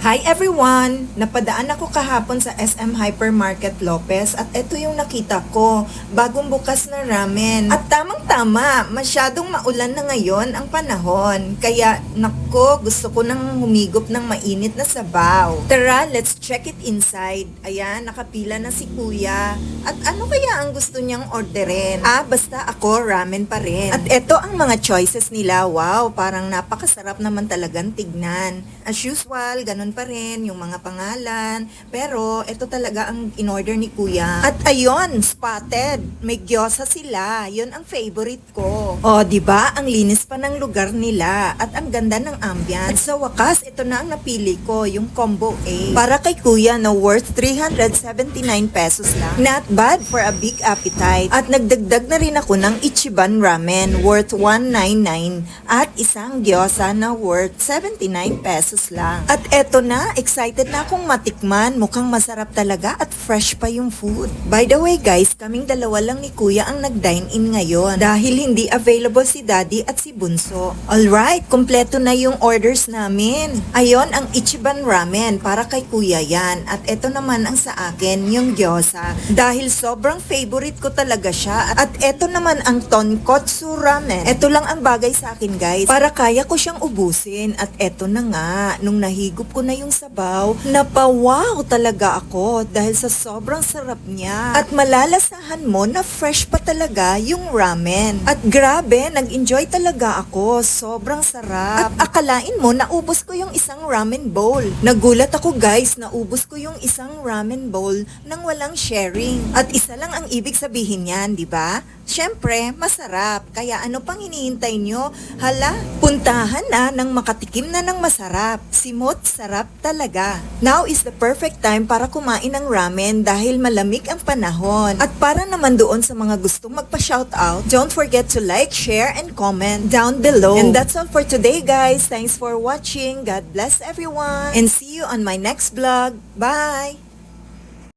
Hi everyone! Napadaan ako kahapon sa SM Hypermarket Lopez at ito yung nakita ko, bagong bukas na ramen. At tamang-tama, masyadong maulan na ngayon ang panahon. Kaya, nako, gusto ko nang humigop ng mainit na sabaw. Tara, let's check it inside. Ayan, nakapila na si kuya. At ano kaya ang gusto niyang orderin? Basta ako, ramen pa rin. At ito ang mga choices nila. Wow, parang napakasarap naman talagang tignan. As usual, ganun pa rin yung mga pangalan. Pero, ito talaga ang in-order ni kuya. At ayun, spotted. May gyoza sila. Yun ang favorite ko. O, diba? Ang linis pa ng lugar nila. At ang ganda ng ambience. At sa wakas, ito na ang napili ko, yung combo A. Para kay kuya na worth 379 pesos lang. Not bad for a big appetite. At nagdagdag na rin ako ng Ichiban ramen worth 199 at isang gyoza na worth 79 pesos lang. At eto na, excited na akong matikman. Mukhang masarap talaga at fresh pa yung food. By the way guys, kaming dalawa lang ni kuya ang nag-dine in ngayon dahil hindi available si daddy at si bunso. Alright, kompleto na yung orders namin. Ayon ang Ichiban ramen para kay kuya yan. At eto naman ang sa akin, yung gyoza. Dahil sobrang favorite ko talaga siya. At eto naman ang tonkotsu ramen. Eto lang ang bagay sa akin guys, para kaya ko siyang ubusin. At eto na nga, nung nahigop ko na yung sabaw, napawaw talaga ako dahil sa sobrang sarap niya. At malalasahan mo na fresh pa talaga yung ramen. At grabe, nag-enjoy talaga ako. Sobrang sarap. At akalain mo, naubos ko yung isang ramen bowl. Nagulat ako guys, naubos ko yung isang ramen bowl nang walang sharing. At isa lang ang ibig sabihin yan, di ba? Siyempre, masarap. Kaya ano pang hinihintay nyo? Hala, puntahan na nang makatikim na ng masarap. Simot, sarap talaga. Now is the perfect time para kumain ng ramen dahil malamig ang panahon. At para naman doon sa mga gustong magpa-shoutout, don't forget to like, share, and comment down below. And that's all for today guys. Thanks for watching. God bless everyone. And see you on my next vlog. Bye!